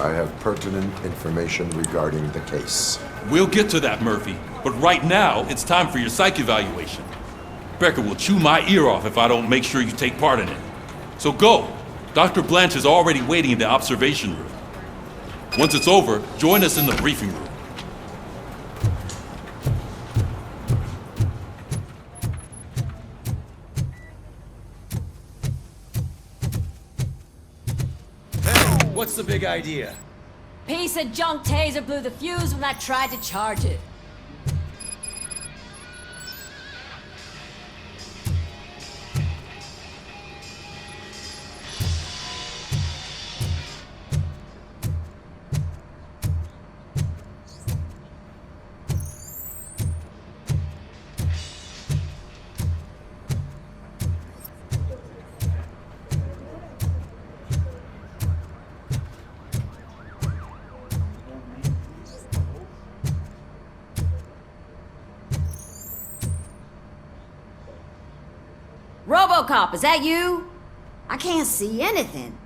I have pertinent information regarding the case. We'll get to that, Murphy. But right now, it's time for your psych evaluation. Becker will chew my ear off if I don't make sure you take part in it. So go. Dr. Blanche is already waiting in the observation room. Once it's over, join us in the briefing room. What's the big idea? Piece of junk taser blew the fuse when I tried to charge it. RoboCop, is that you? I can't see anything.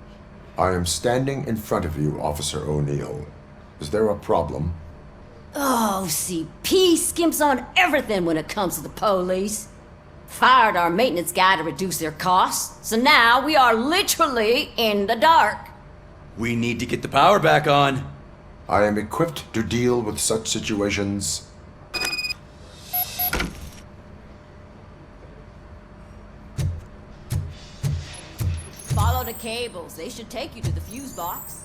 I am standing in front of you, Officer O'Neill. Is there a problem? Oh, CP skimps on everything when it comes to the police. Fired our maintenance guy to reduce their costs, so now we are literally in the dark. We need to get the power back on. I am equipped to deal with such situations. Follow the cables. They should take you to the fuse box.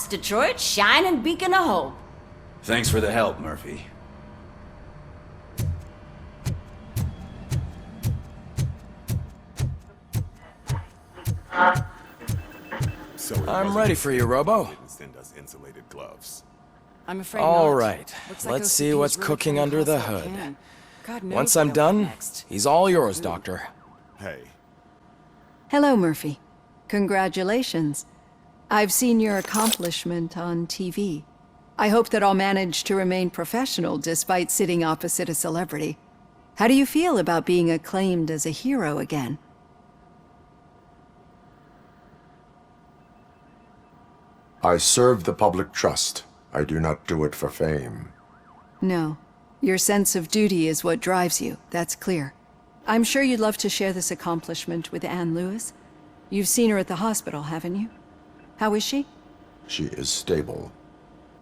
Detroit's shining beacon of hope. Thanks for the help, Murphy. I'm ready for you, Robo. Send us insulated gloves. I'm afraid All not. right, Looks like let's see OCP what's is really cooking trying under to the hustle hood. can. God knows Once what I'm he'll done, do next. he's all yours, Doctor. Hey, Hello, Murphy. Congratulations. I've seen your accomplishment on TV. I hope that I'll manage to remain professional despite sitting opposite a celebrity. How do you feel about being acclaimed as a hero again? I serve the public trust. I do not do it for fame. No. Your sense of duty is what drives you, that's clear. I'm sure you'd love to share this accomplishment with Anne Lewis. You've seen her at the hospital, haven't you? How is she? She is stable.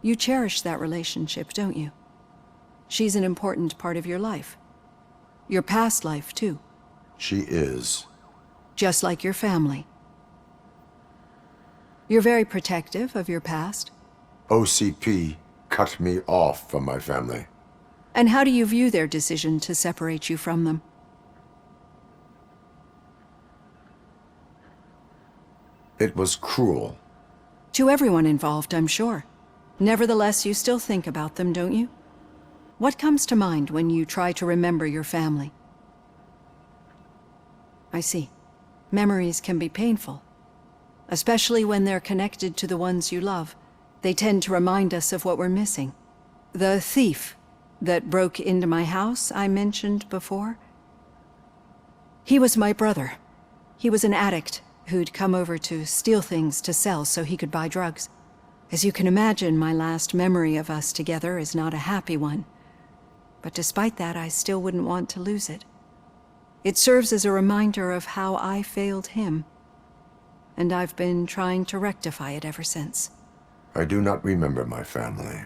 You cherish that relationship, don't you? She's an important part of your life. Your past life, too. She is. Just like your family. You're very protective of your past. OCP cut me off from my family. And how do you view their decision to separate you from them? It was cruel. To everyone involved, I'm sure. Nevertheless, you still think about them, don't you? What comes to mind when you try to remember your family? I see. Memories can be painful, especially when they're connected to the ones you love. They tend to remind us of what we're missing. The thief that broke into my house I mentioned before, he was my brother. He was an addict who'd come over to steal things to sell so he could buy drugs. As you can imagine, my last memory of us together is not a happy one. But despite that, I still wouldn't want to lose it. It serves as a reminder of how I failed him, and I've been trying to rectify it ever since. I do not remember my family.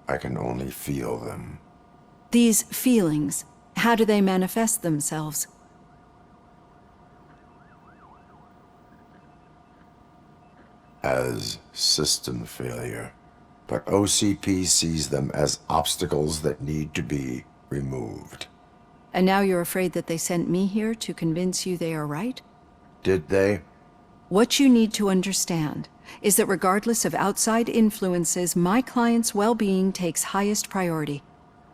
I can only feel them. These feelings, how do they manifest themselves? As system failure. But OCP sees them as obstacles that need to be removed. And now you're afraid that they sent me here to convince you they are right? Did they? What you need to understand is that regardless of outside influences, my client's well-being takes highest priority.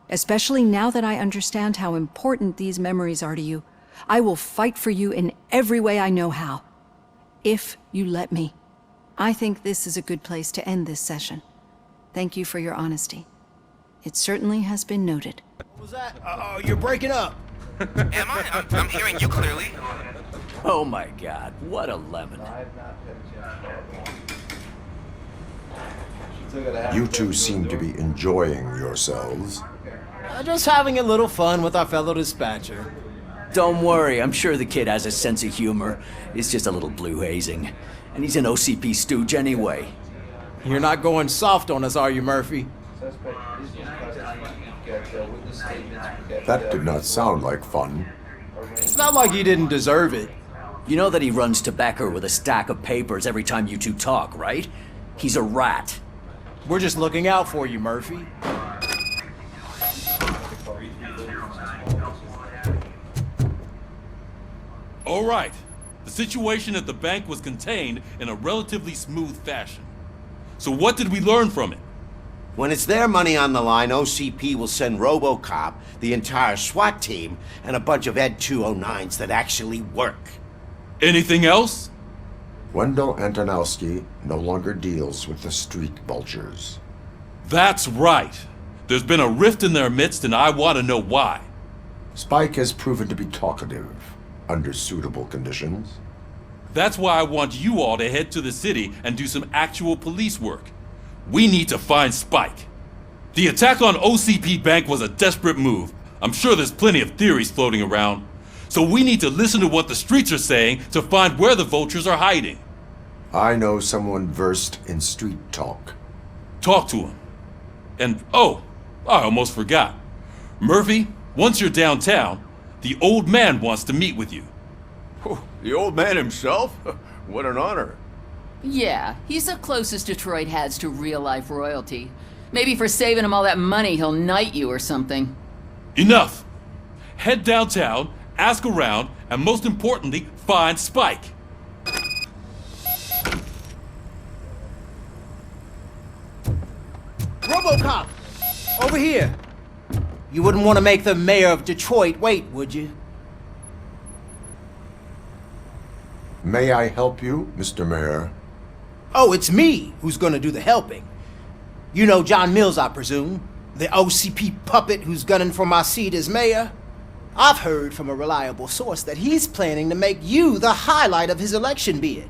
Especially now that I understand how important these memories are to you, I will fight for you in every way I know how. If you let me. I think this is a good place to end this session. Thank you for your honesty. It certainly has been noted. What was that? Oh, you're breaking up. Am I? I'm hearing you clearly. Oh my god, what a lemon. You two seem to be enjoying yourselves. Just having a little fun with our fellow dispatcher. Don't worry, I'm sure the kid has a sense of humor. It's just a little blue hazing. And he's an OCP stooge anyway. You're not going soft on us, are you, Murphy? That did not sound like fun. It's not like you didn't deserve it. You know that he runs to Becker with a stack of papers every time you two talk, right? He's a rat. We're just looking out for you, Murphy. All right. The situation at the bank was contained in a relatively smooth fashion. So what did we learn from it? When it's their money on the line, OCP will send RoboCop, the entire SWAT team, and a bunch of Ed 209s that actually work. Anything else? Wendell Antonowski no longer deals with the street vultures. That's right. There's been a rift in their midst, and I want to know why. Spike has proven to be talkative, under suitable conditions. That's why I want you all to head to the city and do some actual police work. We need to find Spike. The attack on OCP Bank was a desperate move. I'm sure there's plenty of theories floating around. So we need to listen to what the streets are saying to find where the vultures are hiding. I know someone versed in street talk. Talk to him. And, oh, I almost forgot. Murphy, once you're downtown, the old man wants to meet with you. The old man himself? What an honor. Yeah, he's the closest Detroit has to real-life royalty. Maybe for saving him all that money, he'll knight you or something. Enough! Head downtown, ask around, and most importantly, find Spike. RoboCop! Over here! You wouldn't want to make the mayor of Detroit wait, would you? May I help you, Mr. Mayor? Oh, it's me who's gonna do the helping. You know John Mills, I presume? The OCP puppet who's gunning for my seat as mayor? I've heard from a reliable source that he's planning to make you the highlight of his election bid.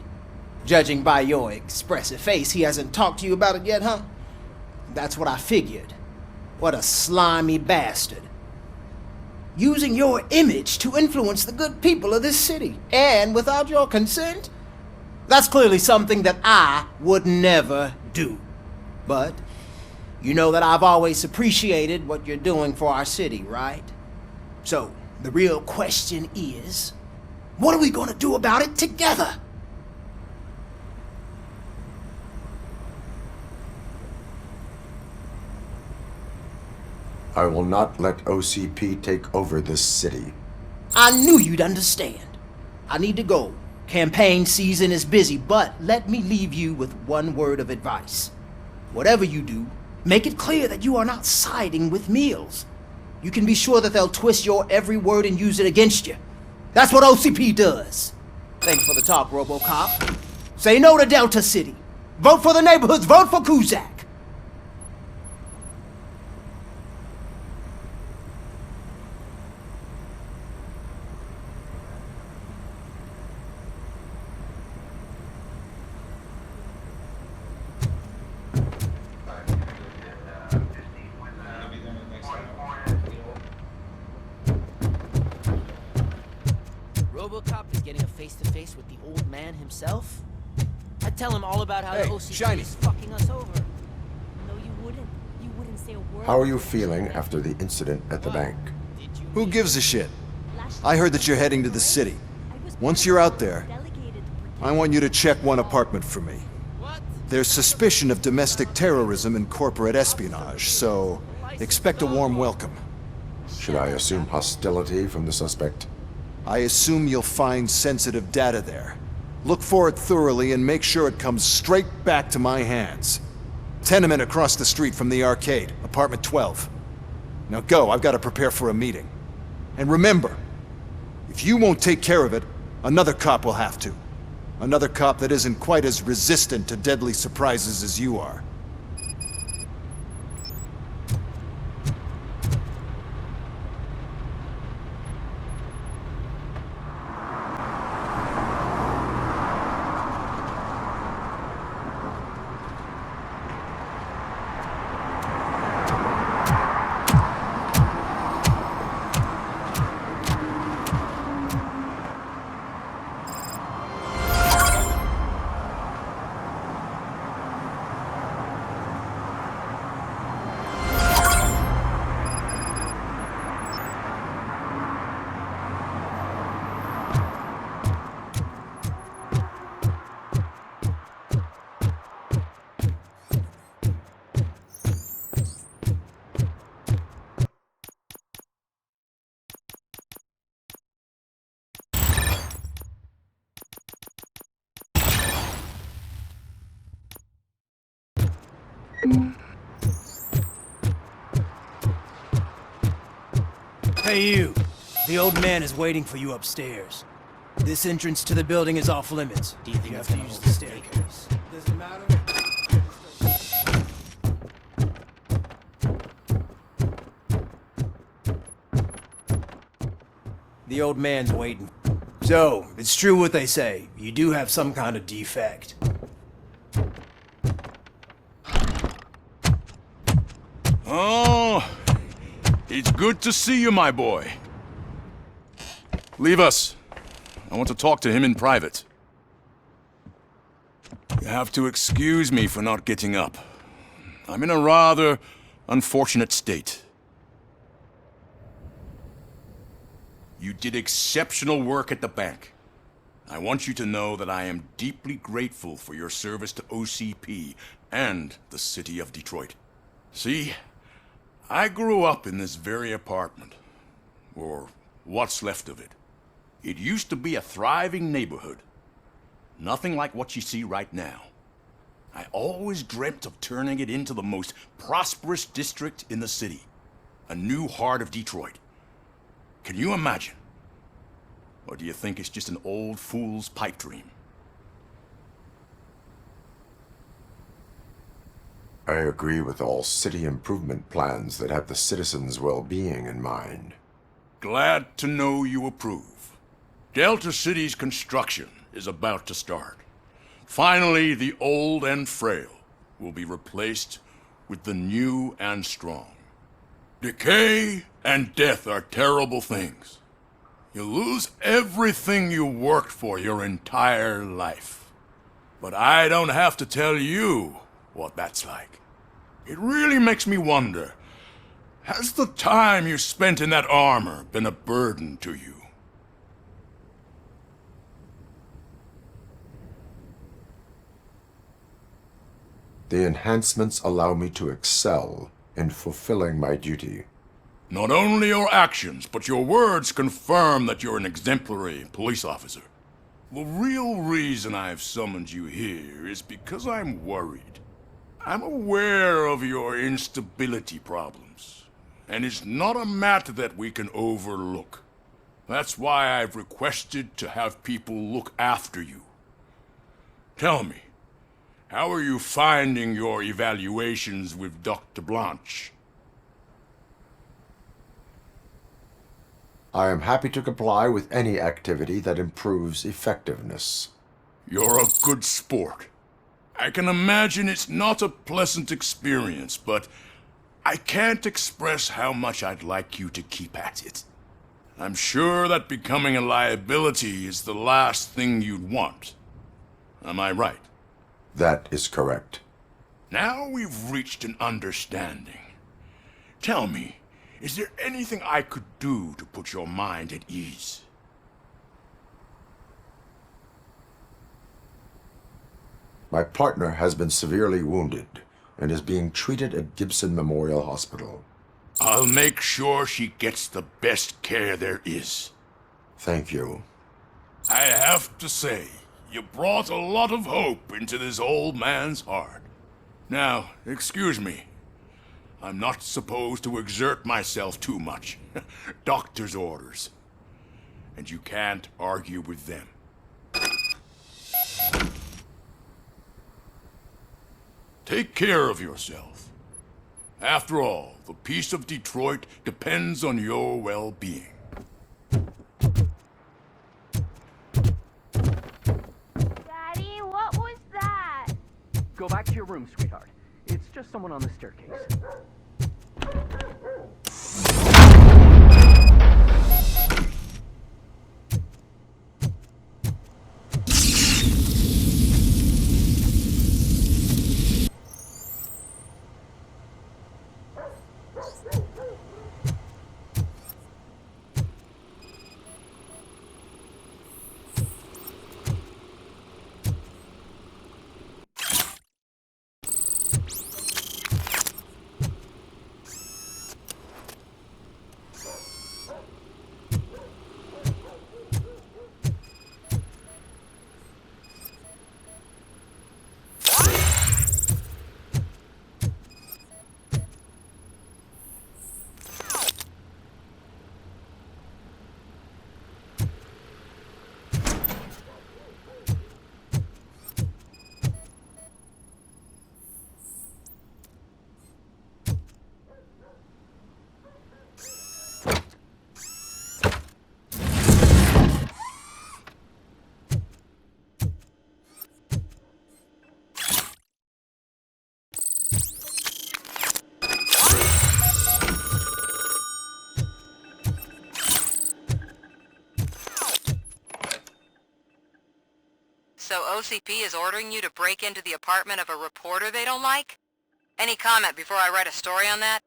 Judging by your expressive face, he hasn't talked to you about it yet, huh? That's what I figured. What a slimy bastard. Using your image to influence the good people of this city, and without your consent? That's clearly something that I would never do. But you know that I've always appreciated what you're doing for our city, right? So, the real question is, what are we gonna do about it together? I will not let OCP take over this city. I knew you'd understand. I need to go. Campaign season is busy, but let me leave you with one word of advice. Whatever you do, Make it clear that you are not siding with Mills. You can be sure that they'll twist your every word and use it against you. That's what OCP does. Thanks for the talk, RoboCop. Say no to Delta City. Vote for the neighborhoods. Vote for Kuzak. RoboCop is getting a face-to-face with the old man himself? I'd tell him all about how the OCP Shiny. is fucking us over. No, you wouldn't. You wouldn't say a word. How are you feeling after the incident at the bank? Who gives a shit? I heard that you're heading to the city. Once you're out there, I want you to check one apartment for me. There's suspicion of domestic terrorism and corporate espionage, so expect a warm welcome. Should I assume hostility from the suspect? I assume you'll find sensitive data there. Look for it thoroughly and make sure it comes straight back to my hands. Tenement across the street from the arcade, apartment 12. Now go, I've got to prepare for a meeting. And remember, if you won't take care of it, another cop will have to. Another cop that isn't quite as resistant to deadly surprises as you are. Hey you, the old man is waiting for you upstairs. This entrance to the building is off limits. Do you think you have to use the staircase? Does it matter? The old man's waiting. So, it's true what they say. You do have some kind of defect. Oh, it's good to see you, my boy. Leave us. I want to talk to him in private. You have to excuse me for not getting up. I'm in a rather unfortunate state. You did exceptional work at the bank. I want you to know that I am deeply grateful for your service to OCP and the city of Detroit. See, I grew up in this very apartment, or what's left of it. It used to be a thriving neighborhood. Nothing like what you see right now. I always dreamt of turning it into the most prosperous district in the city. A new heart of Detroit. Can you imagine? Or do you think it's just an old fool's pipe dream? I agree with all city improvement plans that have the citizens' well-being in mind. Glad to know you approve. Delta City's construction is about to start. Finally, the old and frail will be replaced with the new and strong. Decay and death are terrible things. You lose everything you worked for your entire life. But I don't have to tell you what that's like. It really makes me wonder, has the time you spent in that armor been a burden to you? The enhancements allow me to excel in fulfilling my duty. Not only your actions, but your words confirm that you're an exemplary police officer. The real reason I've summoned you here is because I'm worried. I'm aware of your instability problems, and it's not a matter that we can overlook. That's why I've requested to have people look after you. Tell me, how are you finding your evaluations with Dr. Blanche? I am happy to comply with any activity that improves effectiveness. You're a good sport. I can imagine it's not a pleasant experience, but I can't express how much I'd like you to keep at it. I'm sure that becoming a liability is the last thing you'd want. Am I right? That is correct. Now we've reached an understanding. Tell me, is there anything I could do to put your mind at ease? My partner has been severely wounded and is being treated at Gibson Memorial Hospital. I'll make sure she gets the best care there is. Thank you. I have to say, you brought a lot of hope into this old man's heart. Now, excuse me. I'm not supposed to exert myself too much. Doctor's orders. And you can't argue with them. Take care of yourself. After all, the peace of Detroit depends on your well-being. Daddy, what was that? Go back to your room, sweetheart. It's just someone on the staircase. So OCP is ordering you to break into the apartment of a reporter they don't like? Any comment before I write a story on that?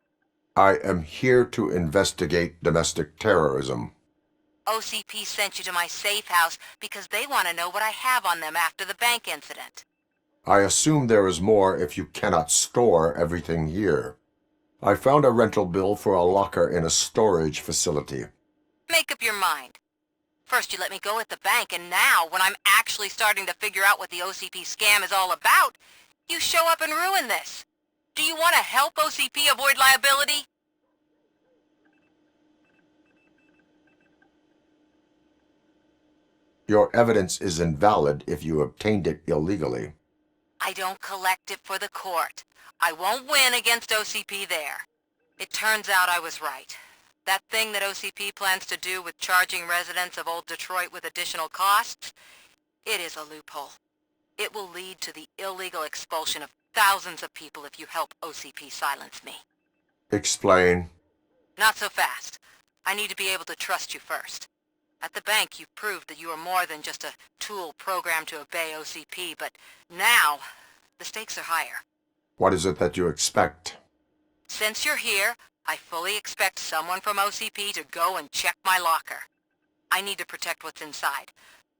I am here to investigate domestic terrorism. OCP sent you to my safe house because they want to know what I have on them after the bank incident. I assume there is more if you cannot store everything here. I found a rental bill for a locker in a storage facility. Make up your mind. First you let me go at the bank, and now, when I'm actually starting to figure out what the OCP scam is all about, you show up and ruin this. Do you want to help OCP avoid liability? Your evidence is invalid if you obtained it illegally. I don't collect it for the court. I won't win against OCP there. It turns out I was right. That thing that OCP plans to do with charging residents of Old Detroit with additional costs, it is a loophole. It will lead to the illegal expulsion of thousands of people if you help OCP silence me. Explain. Not so fast. I need to be able to trust you first. At the bank, you've proved that you are more than just a tool programmed to obey OCP, but now, the stakes are higher. What is it that you expect? Since you're here, I fully expect someone from OCP to go and check my locker. I need to protect what's inside,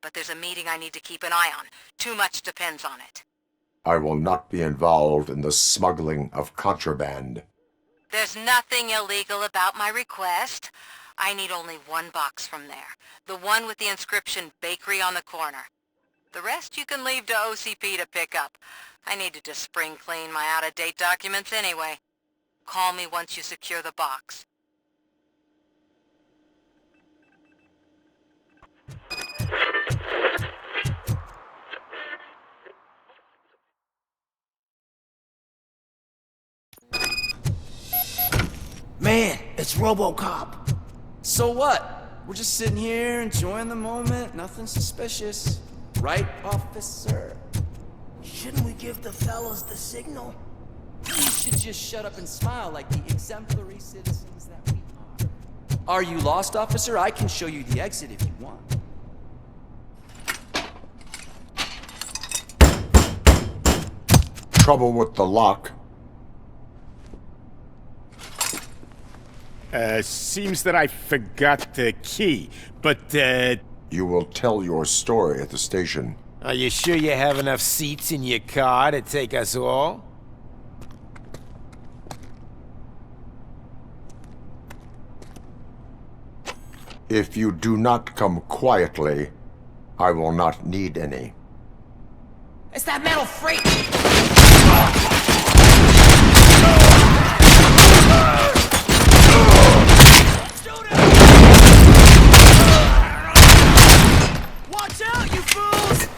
but there's a meeting I need to keep an eye on. Too much depends on it. I will not be involved in the smuggling of contraband. There's nothing illegal about my request. I need only one box from there. The one with the inscription Bakery on the corner. The rest you can leave to OCP to pick up. I needed to spring clean my out-of-date documents anyway. Call me once you secure the box. Man, it's RoboCop. So what? We're just sitting here enjoying the moment. Nothing suspicious. Right, officer? Shouldn't we give the fellas the signal? You should just shut up and smile like the exemplary citizens that we are. Are you lost, officer? I can show you the exit if you want. Trouble with the lock. Seems that I forgot the key, but, You will tell your story at the station. Are you sure you have enough seats in your car to take us all? If you do not come quietly, I will not need any. It's that metal freak! Watch out, you fools!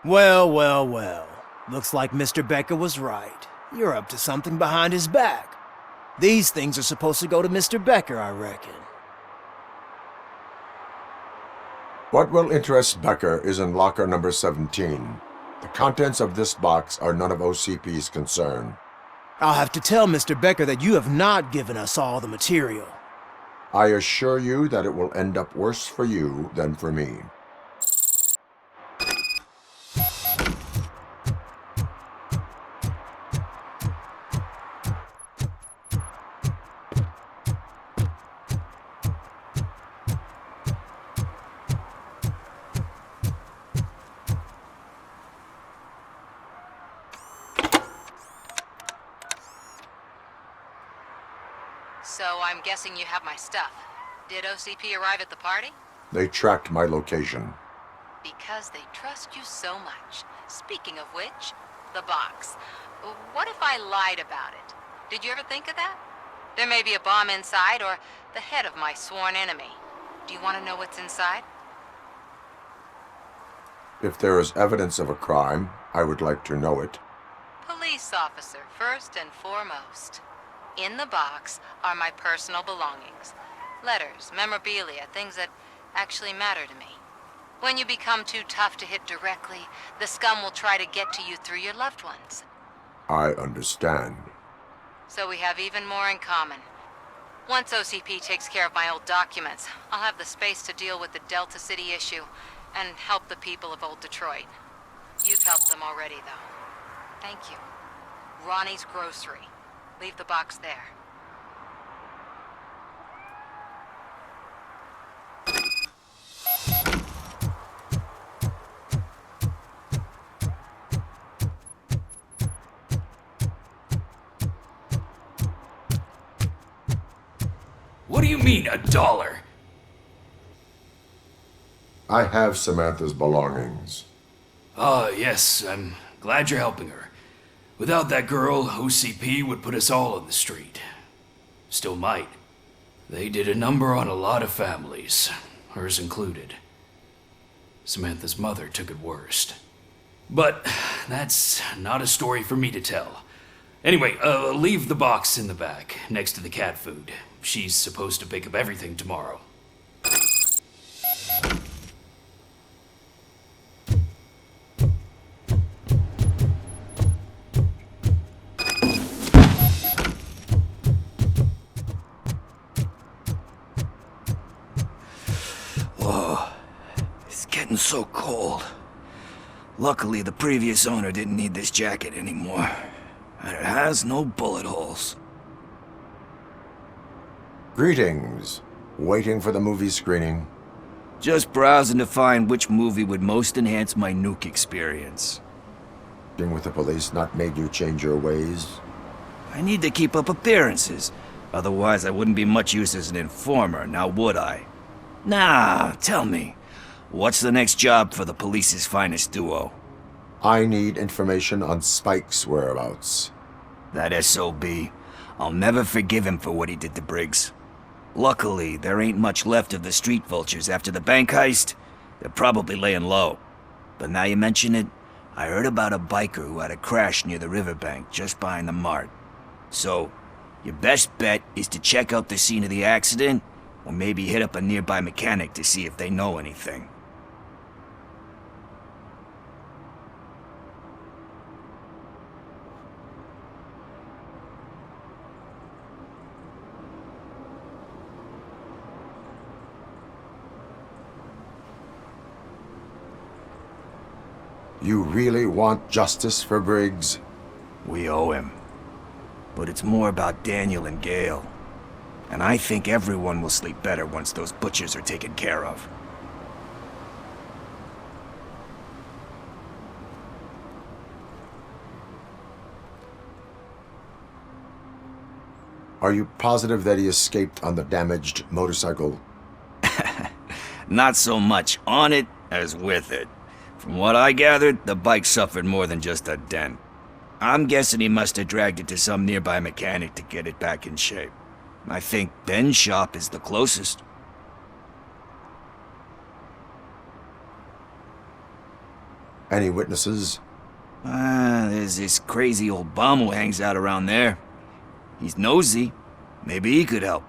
Well, well, well. Looks like Mr. Becker was right. You're up to something behind his back. These things are supposed to go to Mr. Becker, I reckon. What will interest Becker is in locker number 17. The contents of this box are none of OCP's concern. I'll have to tell Mr. Becker that you have not given us all the material. I assure you that it will end up worse for you than for me. So I'm guessing you have my stuff. Did OCP arrive at the party? They tracked my location. Because they trust you so much. Speaking of which, the box. What if I lied about it? Did you ever think of that? There may be a bomb inside or the head of my sworn enemy. Do you want to know what's inside? If there is evidence of a crime, I would like to know it. Police officer, first and foremost. In the box are my personal belongings. Letters, memorabilia, things that actually matter to me. When you become too tough to hit directly, the scum will try to get to you through your loved ones. I understand. So we have even more in common. Once OCP takes care of my old documents, I'll have the space to deal with the Delta City issue and help the people of Old Detroit. You've helped them already, though. Thank you. Ronnie's Grocery. Leave the box there. What do you mean, $1? I have Samantha's belongings. Ah, yes, I'm glad you're helping her. Without that girl, OCP would put us all on the street. Still might. They did a number on a lot of families, hers included. Samantha's mother took it worst. But that's not a story for me to tell. Anyway, leave the box in the back, next to the cat food. She's supposed to pick up everything tomorrow. Whoa, it's getting so cold. Luckily, the previous owner didn't need this jacket anymore. And it has no bullet holes. Greetings. Waiting for the movie screening. Just browsing to find which movie would most enhance my nuke experience. Being with the police not made you change your ways? I need to keep up appearances. Otherwise, I wouldn't be much use as an informer, now would I? Nah, tell me. What's the next job for the police's finest duo? I need information on Spike's whereabouts. That SOB. I'll never forgive him for what he did to Briggs. Luckily, there ain't much left of the street vultures after the bank heist. They're probably laying low. But now you mention it, I heard about a biker who had a crash near the riverbank just behind the mart. So, your best bet is to check out the scene of the accident, or maybe hit up a nearby mechanic to see if they know anything. You really want justice for Briggs? We owe him. But it's more about Daniel and Gale. And I think everyone will sleep better once those butchers are taken care of. Are you positive that he escaped on the damaged motorcycle? Not so much on it as with it. From what I gathered, the bike suffered more than just a dent. I'm guessing he must have dragged it to some nearby mechanic to get it back in shape. I think Ben's shop is the closest. Any witnesses? There's this crazy old bum who hangs out around there. He's nosy. Maybe he could help.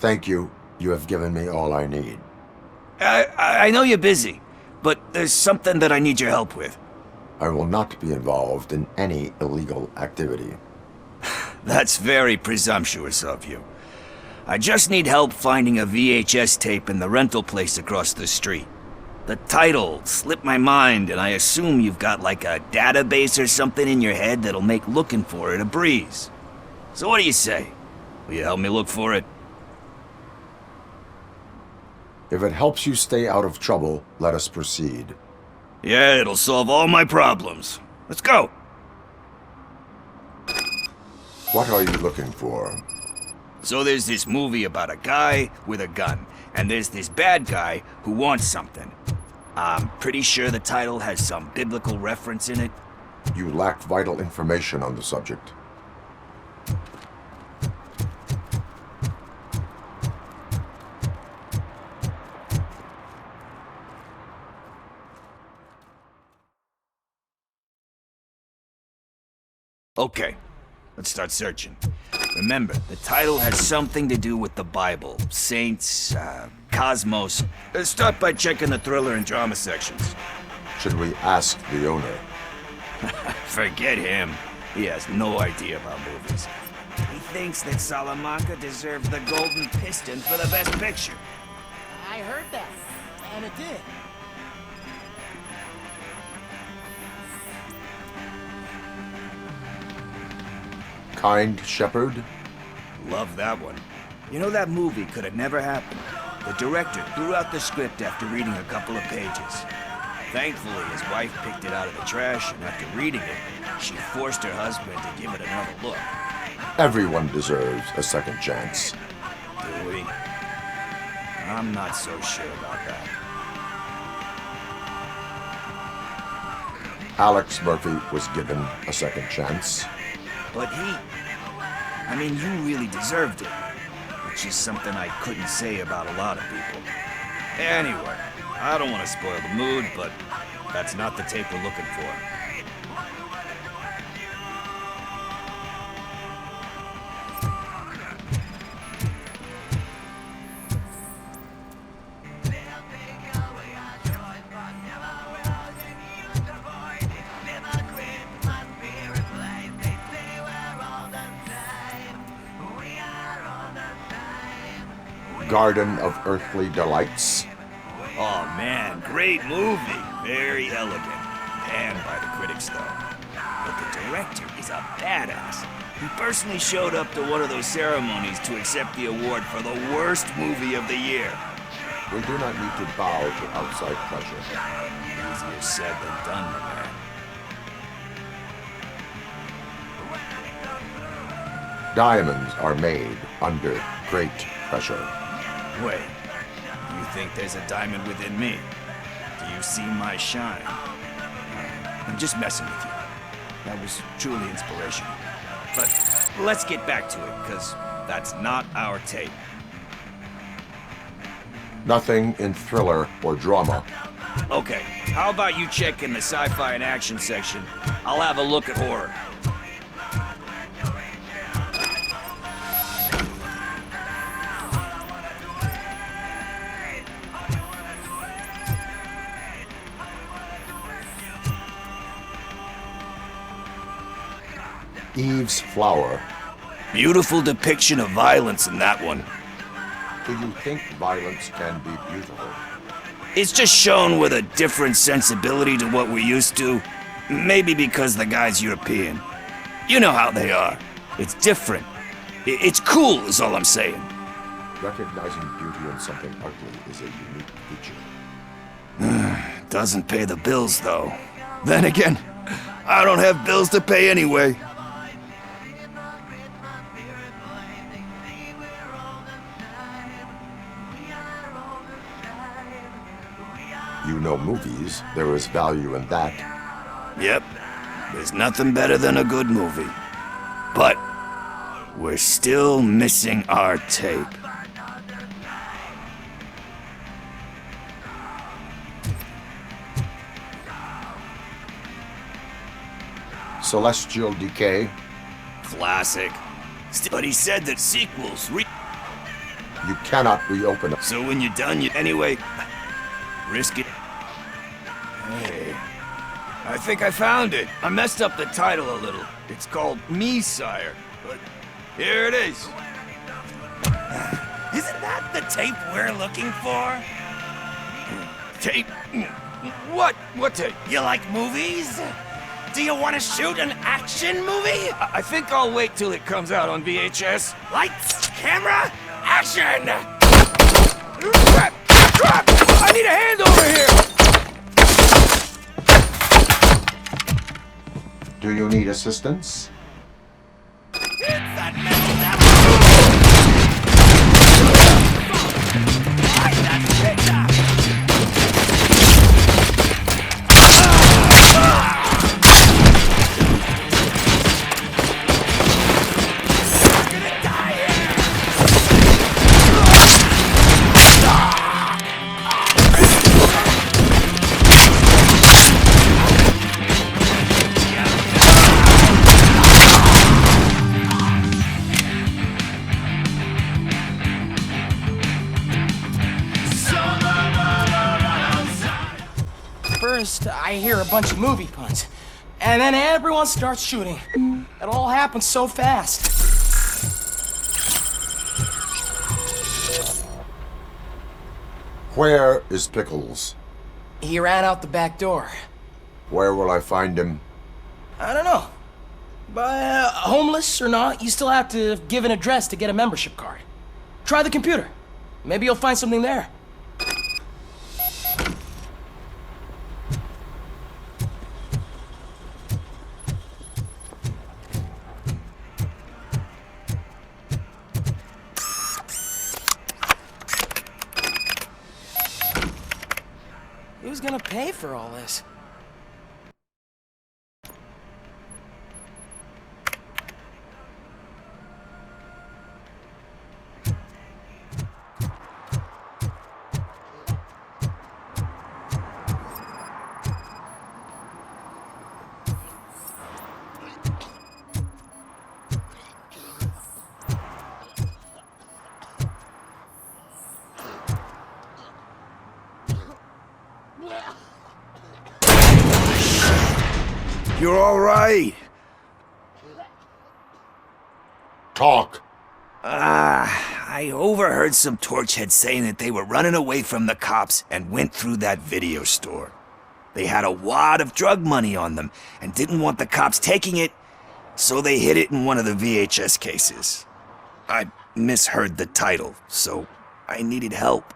Thank you. You have given me all I need. I know you're busy, but there's something that I need your help with. I will not be involved in any illegal activity. That's very presumptuous of you. I just need help finding a VHS tape in the rental place across the street. The title slipped my mind, and I assume you've got like a database or something in your head that'll make looking for it a breeze. So what do you say? Will you help me look for it? If it helps you stay out of trouble, let us proceed. Yeah, it'll solve all my problems. Let's go! What are you looking for? So there's this movie about a guy with a gun, and there's this bad guy who wants something. I'm pretty sure the title has some biblical reference in it. You lack vital information on the subject. Okay, let's start searching. Remember, the title has something to do with the Bible, saints, cosmos. Start by checking the thriller and drama sections. Should we ask the owner? Forget him. He has no idea about movies. He thinks that Salamanca deserves the Golden Piston for the Best Picture. I heard that, and it did. Kind Shepherd? Love that one. You know, that movie could have never happened. The director threw out the script after reading a couple of pages. Thankfully, his wife picked it out of the trash, and after reading it, she forced her husband to give it another look. Everyone deserves a second chance. Do we? I'm not so sure about that. Alex Murphy was given a second chance. But I mean, you really deserved it. Which is something I couldn't say about a lot of people. Anyway, I don't want to spoil the mood, but that's not the tape we're looking for. Garden of Earthly Delights. Oh man, great movie. Very elegant. Panned by the critics though. But the director is a badass. He personally showed up to one of those ceremonies to accept the award for the worst movie of the year. We do not need to bow to outside pressure. Easier said than done, my man. Diamonds are made under great pressure. Wait, you think there's a diamond within me? Do you see my shine? I'm just messing with you. That was truly inspirational. But let's get back to it, because that's not our tape. Nothing in thriller or drama. Okay, how about you check in the sci-fi and action section? I'll have a look at horror. Eve's Flower. Beautiful depiction of violence in that one. Do you think violence can be beautiful? It's just shown with a different sensibility to what we're used to. Maybe because the guy's European. You know how they are. It's different. It's cool is all I'm saying. Recognizing beauty in something ugly is a unique feature. Doesn't pay the bills though. Then again, I don't have bills to pay anyway. You know movies, there is value in that. Yep, there's nothing better than a good movie. But we're still missing our tape. Celestial Decay. Classic. But he said that sequels You cannot reopen it. So when you're done, anyway, risk it. Hey, I think I found it. I messed up the title a little. It's called Me, Sire, but here it is. Isn't that the tape we're looking for? Tape? What? What tape? You like movies? Do you want to shoot an action movie? I think I'll wait till it comes out on VHS. Lights, camera, action! Crap! Crap! I need a hand over here! Do you need assistance? First, I hear a bunch of movie puns, and then everyone starts shooting. It all happens so fast. Where is Pickles? He ran out the back door. Where will I find him? I don't know. But homeless or not, you still have to give an address to get a membership card. Try the computer. Maybe you'll find something there. Who's gonna pay for all this? You're all right. Talk. I overheard some torchheads saying that they were running away from the cops and went through that video store. They had a wad of drug money on them and didn't want the cops taking it, so they hid it in one of the VHS cases. I misheard the title, so I needed help.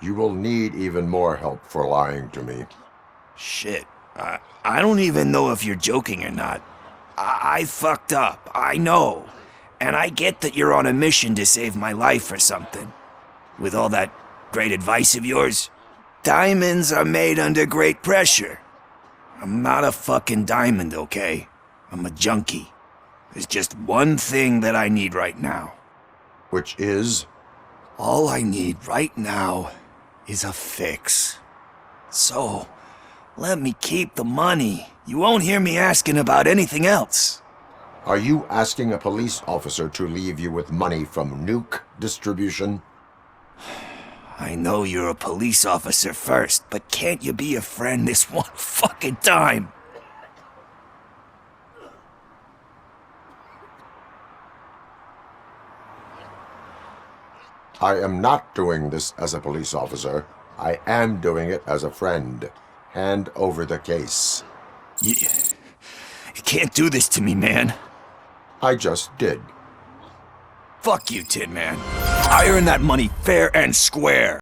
You will need even more help for lying to me. Shit. I don't even know if you're joking or not. I fucked up, I know. And I get that you're on a mission to save my life or something. With all that great advice of yours, diamonds are made under great pressure. I'm not a fucking diamond, okay? I'm a junkie. There's just one thing that I need right now. Which is? All I need right now is a fix. So, let me keep the money. You won't hear me asking about anything else. Are you asking a police officer to leave you with money from nuke distribution? I know you're a police officer first, but can't you be a friend this one fucking time? I am not doing this as a police officer. I am doing it as a friend. Hand over the case. You can't do this to me, man. I just did. Fuck you, Tin Man. I earned that money fair and square.